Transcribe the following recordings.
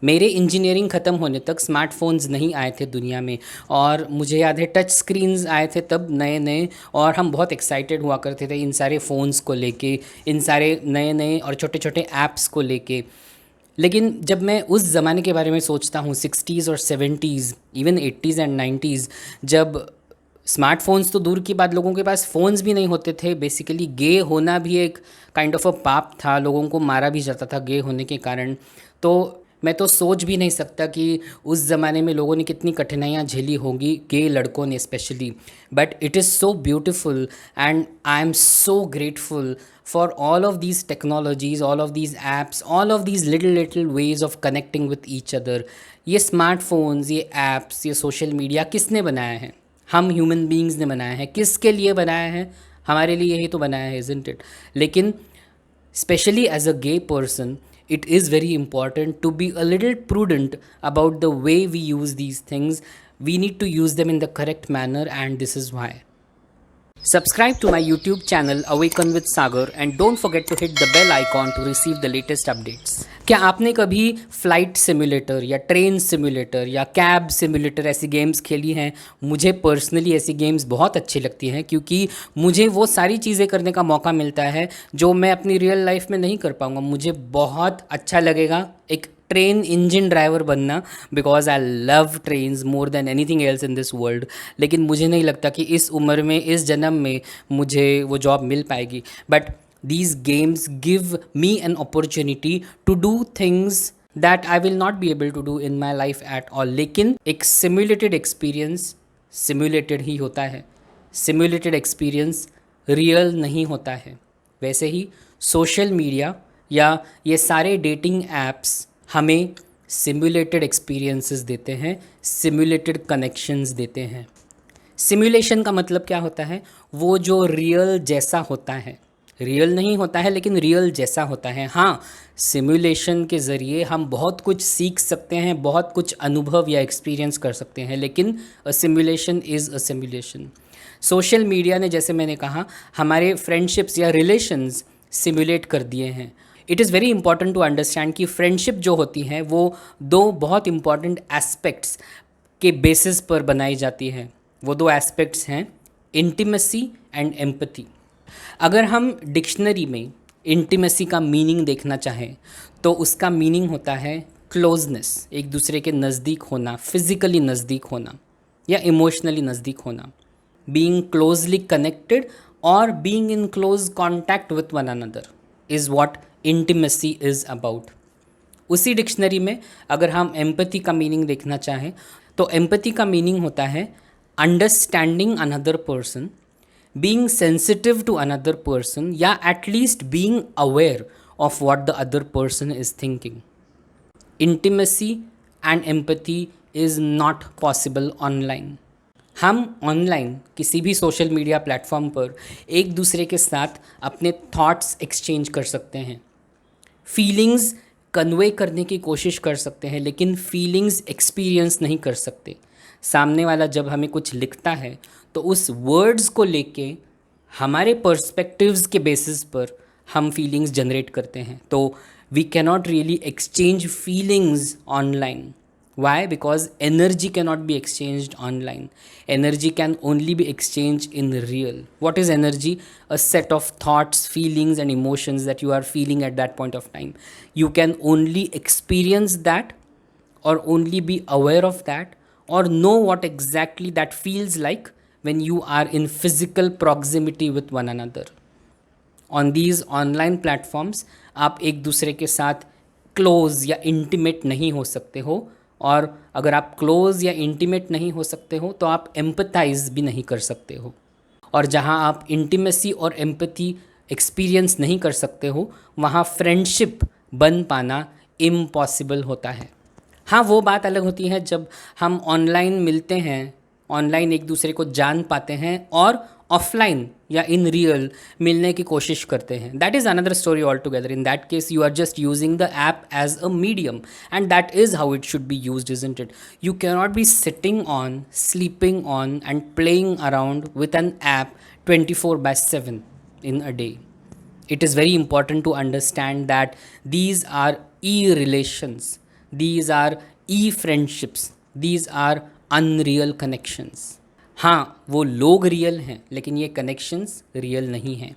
मेरे इंजीनियरिंग ख़त्म होने तक स्मार्टफ़ोन्स नहीं आए थे दुनिया में। और मुझे याद है टच स्क्रीन्स आए थे तब नए नए, और हम बहुत एक्साइटेड हुआ करते थे इन सारे फ़ोन्स को लेके, इन सारे नए नए और छोटे छोटे ऐप्स को लेके। लेकिन जब मैं उस ज़माने के बारे में सोचता हूँ, 60s और 70s, even 80s and 90s, जब स्मार्टफोन्स तो दूर की बात, लोगों के पास फ़ोन्स भी नहीं होते थे। बेसिकली गे होना भी एक काइंड ऑफ अ पाप था, लोगों को मारा भी जाता था गे होने के कारण। तो मैं तो सोच भी नहीं सकता कि उस ज़माने में लोगों ने कितनी कठिनाइयाँ झेली होंगी, गे लड़कों ने specially. But it is so beautiful and I am so grateful for all of these technologies, all of these apps, all of these little little ways of connecting with each other. ये smartphones, ये apps, ये social media किसने बनाया है? हम human beings ने बनाया है। किसके लिए बनाया है? हमारे लिए ही तो बनाया है, इज़न्ट इट? लेकिन specially as a gay person, it is very important to be a little prudent about the way we use these things. We need to use them in the correct manner, and this is why. Subscribe to my YouTube channel Awaken with Sagar and don't forget to hit the bell icon to receive the latest updates. क्या आपने कभी flight simulator या train simulator या cab simulator ऐसी games खेली हैं? मुझे personally ऐसी गेम्स बहुत अच्छी लगती हैं, क्योंकि मुझे वो सारी चीज़ें करने का मौका मिलता है जो मैं अपनी रियल लाइफ में नहीं कर पाऊँगा। मुझे बहुत अच्छा लगेगा एक ट्रेन इंजन ड्राइवर बनना, because I love trains more than anything else in this world. लेकिन मुझे नहीं लगता कि इस उम्र में, इस जन्म में मुझे वो जॉब मिल पाएगी। But these games give me an opportunity to do things that I will not be able to do in my life at all. लेकिन एक simulated experience simulated ही होता है, simulated experience real नहीं होता है। वैसे ही सोशल मीडिया या ये सारे डेटिंग ऐप्स हमें सिमुलेटेड एक्सपीरियंसेस देते हैं, सिमुलेटेड कनेक्शंस देते हैं। सिमुलेशन का मतलब क्या होता है? वो जो रियल जैसा होता है, रियल नहीं होता है लेकिन रियल जैसा होता है। हाँ, सिमुलेशन के ज़रिए हम बहुत कुछ सीख सकते हैं, बहुत कुछ अनुभव या एक्सपीरियंस कर सकते हैं, लेकिन a simulation is a simulation. Social media ने, जैसे मैंने कहा, हमारे फ्रेंडशिप्स या रिलेशंस सिमुलेट कर दिए हैं। It is very important to understand कि फ्रेंडशिप जो होती है वो दो बहुत इंपॉर्टेंट एस्पेक्ट्स के बेसिस पर बनाई जाती है। वो दो एस्पेक्ट्स हैं इंटीमेसी एंड एम्पैथी। अगर हम डिक्शनरी में इंटीमेसी का मीनिंग देखना चाहें तो उसका मीनिंग होता है क्लोजनेस, एक दूसरे के नज़दीक होना, फिज़िकली नज़दीक होना या इमोशनली नज़दीक होना, बीइंग क्लोजली कनेक्टेड और being in close contact with one another is what intimacy is about. उसी डिक्शनरी में अगर हम एम्पैथी का मीनिंग देखना चाहें तो एम्पैथी का मीनिंग होता है understanding another person, being sensitive to another person, या at least being aware of what the other person is thinking. Intimacy and empathy is not possible online. हम ऑनलाइन किसी भी सोशल मीडिया प्लेटफॉर्म पर एक दूसरे के साथ अपने थॉट्स एक्सचेंज कर सकते हैं, फीलिंग्स कन्वे करने की कोशिश कर सकते हैं, लेकिन फीलिंग्स एक्सपीरियंस नहीं कर सकते। सामने वाला जब हमें कुछ लिखता है तो उस वर्ड्स को लेके हमारे पर्सपेक्टिव्स के बेसिस पर हम फीलिंग्स जनरेट करते हैं। तो we cannot really exchange feelings online. Why? Because energy cannot be exchanged online. Energy can only be exchange in real. What is energy? A set of thoughts, feelings and emotions that you are feeling at that point of time. You can only experience that or only be aware of that or know what exactly that feels like when you are in physical proximity with one another. On these online platforms आप एक दूसरे के साथ close या intimate नहीं हो सकते हो, और अगर आप क्लोज या इंटीमेट नहीं हो सकते हो तो आप एम्पथाइज भी नहीं कर सकते हो। और जहाँ आप इंटीमेसी और एम्पैथी एक्सपीरियंस नहीं कर सकते हो वहाँ फ्रेंडशिप बन पाना इम्पॉसिबल होता है। हाँ, वो बात अलग होती है जब हम ऑनलाइन मिलते हैं, ऑनलाइन एक दूसरे को जान पाते हैं और ऑफलाइन या इन रियल मिलने की कोशिश करते हैं। That is another story altogether. In that case you are just using the app as a medium and that is how it should be used, isn't it? You cannot be sitting on, sleeping on and playing around with an app 24/7 in a day. It is very important to understand that these are e-relations. These are e friendships, these are unreal connections. हाँ, वो लोग real हैं लेकिन ये connections real नहीं हैं।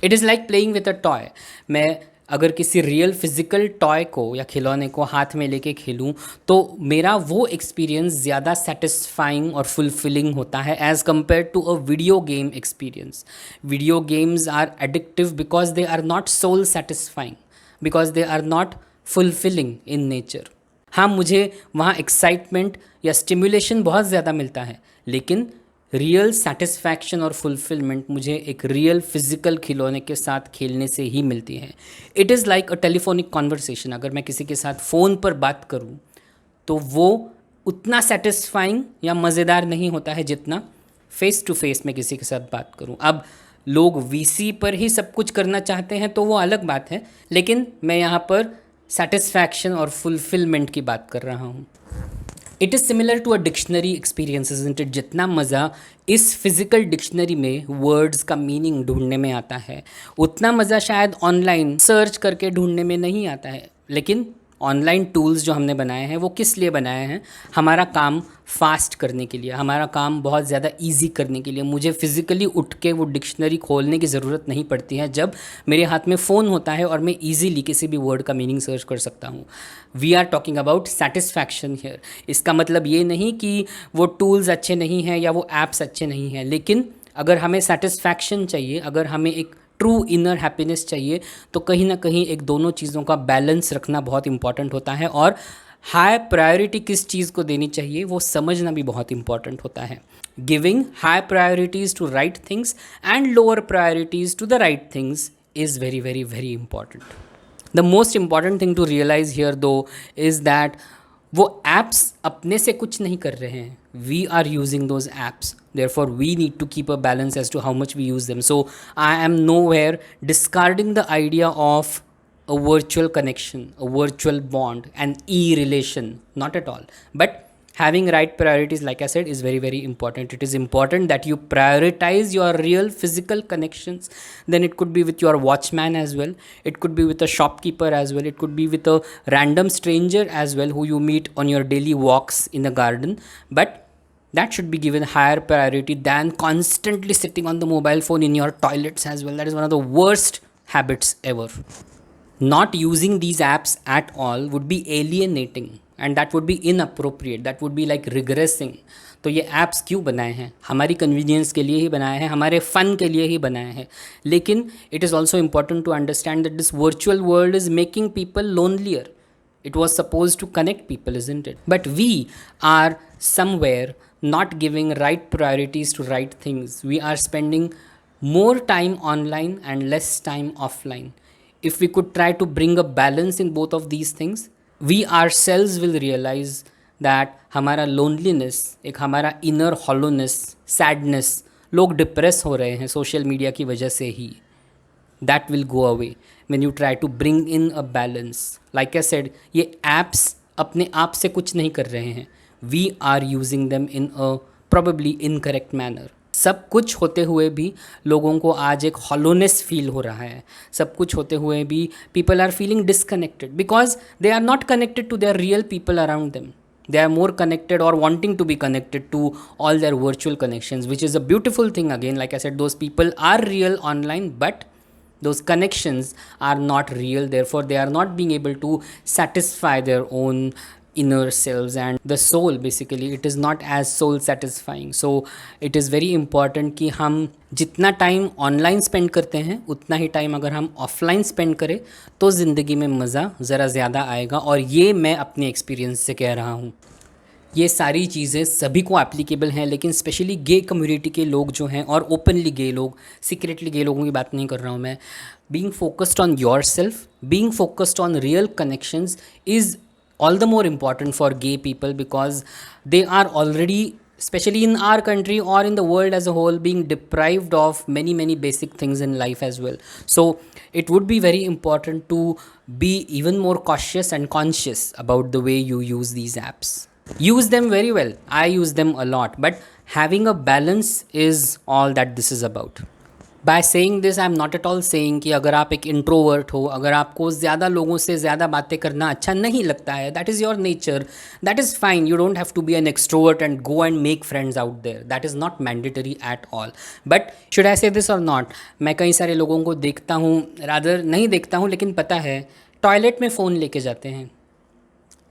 It is like playing with a toy. मैं अगर किसी रियल फिजिकल टॉय को या खिलौने को हाथ में लेके खेलूं तो मेरा वो एक्सपीरियंस ज़्यादा सेटिस्फाइंग और फुलफिलिंग होता है as compare to a video game experience. Video games are addictive because they are not soul satisfying, because they are not fulfilling in nature. हाँ, मुझे वहाँ एक्साइटमेंट या स्टिमुलेशन बहुत ज़्यादा मिलता है, लेकिन रियल सेटिस्फैक्शन और फुलफिलमेंट मुझे एक रियल फिजिकल खिलौने के साथ खेलने से ही मिलती है। It is like a telephonic conversation. अगर मैं किसी के साथ फ़ोन पर बात करूँ तो वो उतना सेटिस्फाइंग या मज़ेदार नहीं होता है जितना फेस टू फेस में किसी के साथ बात करूँ। अब लोग वीसी पर ही सब कुछ करना चाहते हैं तो वो अलग बात है, लेकिन मैं यहाँ पर सेटिस्फैक्शन और फुलफिलमेंट की बात कर रहा हूँ। It is similar to a dictionary experience, isn't it? जितना मज़ा इस फिज़िकल डिक्शनरी में वर्ड्स का मीनिंग ढूंढने में आता है, उतना मज़ा शायद ऑनलाइन सर्च करके ढूंढने में नहीं आता है। लेकिन ऑनलाइन टूल्स जो हमने बनाए हैं वो किस लिए बनाए हैं? हमारा काम फास्ट करने के लिए, हमारा काम बहुत ज़्यादा इजी करने के लिए। मुझे फ़िज़िकली उठ के वो डिक्शनरी खोलने की ज़रूरत नहीं पड़ती है जब मेरे हाथ में फ़ोन होता है और मैं ईजीली किसी भी वर्ड का मीनिंग सर्च कर सकता हूँ। We are talking about satisfaction here. इसका मतलब ये नहीं कि वो टूल्स अच्छे नहीं हैं या वो ऐप्स अच्छे नहीं हैं, लेकिन अगर हमें सेटिस्फैक्शन चाहिए, अगर हमें एक ट्रू इनर हैप्पीनेस चाहिए, तो कहीं ना कहीं एक दोनों चीज़ों का बैलेंस रखना बहुत इंपॉर्टेंट होता है। और हाई प्रायोरिटी किस चीज़ को देनी चाहिए वो समझना भी बहुत इंपॉर्टेंट होता है। Giving high priorities to right things and lower priorities to the right things is very very very important. The most important thing to realise here though is that वो एप्स अपने से कुछ नहीं कर रहे हैं, we are using those apps, therefore we need to keep a balance as to how much we use them. So I am nowhere discarding the idea of a virtual connection, a virtual bond, an e-relation, not at all. But having right priorities, like I said, is very very important. It is important that you prioritize your real physical connections. Then it could be with your watchman as well, it could be with a shopkeeper as well, it could be with a random stranger as well who you meet on your daily walks in the garden. But that should be given higher priority than constantly sitting on the mobile phone in your toilets as well. That is one of the worst habits ever. Not using these apps at all would be alienating and that would be inappropriate, that would be like regressing. तो ये apps क्यों बनाए हैं? हमारी convenience के लिए ही बनाए हैं, हमारे फ़न के लिए ही बनाए हैं। लेकिन it is also important to understand that this virtual world is making people lonelier. It was supposed to connect people, isn't it? But we are somewhere not giving right priorities to right things. We are spending more time online and less time offline. If we could try to bring a balance in both of these things, we ourselves will realize that हमारा loneliness, एक हमारा inner hollowness, sadness, लोग depress हो रहे हैं social media की वजह से ही, that will go away when you try to bring in a balance. Like I said, ये apps अपने आप से कुछ नहीं कर रहे हैं, we are using them in a probably incorrect manner. सब कुछ होते हुए भी लोगों को आज एक hollowness फील हो रहा है, सब कुछ होते हुए भी people are feeling disconnected because they are not connected to their real people around them. They are more connected or wanting to be connected to all their virtual connections, which is a beautiful thing. Again, like I said, those people are real online, but those connections are not real, therefore they are not being able to satisfy their own inner selves, and the soul basically, it is not as soul satisfying. So it is very important कि हम जितना time online spend करते हैं उतना ही time अगर हम offline spend करें तो ज़िंदगी में मज़ा ज़रा ज़्यादा आएगा. और ये मैं अपने एक्सपीरियंस से कह रहा हूँ. ये सारी चीज़ें सभी को एप्लीकेबल हैं, लेकिन स्पेशली गे कम्युनिटी के लोग जो हैं और ओपनली गे लोग, सीक्रेटली गे लोगों की बात नहीं कर रहा हूँ मैं. Being focused on your self, being focused on real connections is all the more important for gay people because they are already, especially in our country or in the world as a whole, being deprived of many basic things in life as well. So it would be very important to be even more cautious and conscious about the way you use these apps. Use them very well, I use them a lot, but having a balance is all that this is about. By saying this I am not at all saying कि अगर आप एक introvert हो, अगर आपको ज़्यादा लोगों से ज़्यादा बातें करना अच्छा नहीं लगता है, that is your nature, that is fine, you don't have to be an extrovert and go and make friends out there, that is not mandatory at all. But should I say this और not, मैं कई सारे लोगों को देखता हूँ, rather नहीं देखता हूँ लेकिन पता है, टॉयलेट में फ़ोन लेके जाते हैं।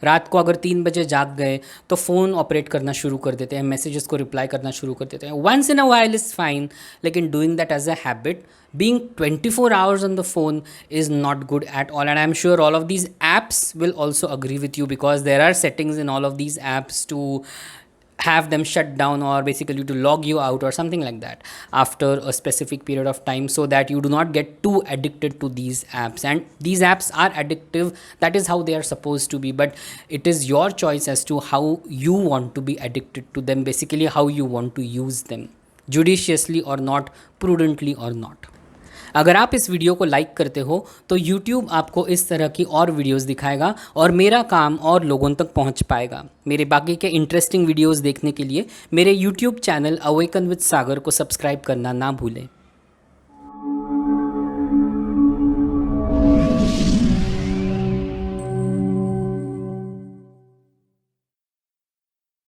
रात को अगर 3 बजे जाग गए तो फ़ोन ऑपरेट करना शुरू कर देते हैं, मैसेजेस को रिप्लाई करना शुरू कर देते हैं। Once in a while is fine, लेकिन doing that as a habit, being 24 hours on the phone is not good at all, and I'm sure all of these apps will also agree with you, because there are settings in all of these apps to have them shut down, or basically to log you out or something like that after a specific period of time, so that you do not get too addicted to these apps. And these apps are addictive, that is how they are supposed to be, but it is your choice as to how you want to be addicted to them, basically how you want to use them, judiciously or not, prudently or not. अगर आप इस video को like करते हो तो YouTube आपको इस तरह की और वीडियोस दिखाएगा और मेरा काम और लोगों तक पहुंच पाएगा। मेरे बाकी के इंटरेस्टिंग वीडियोस देखने के लिए मेरे YouTube चैनल अवेकन विद सागर को सब्सक्राइब करना ना भूलें।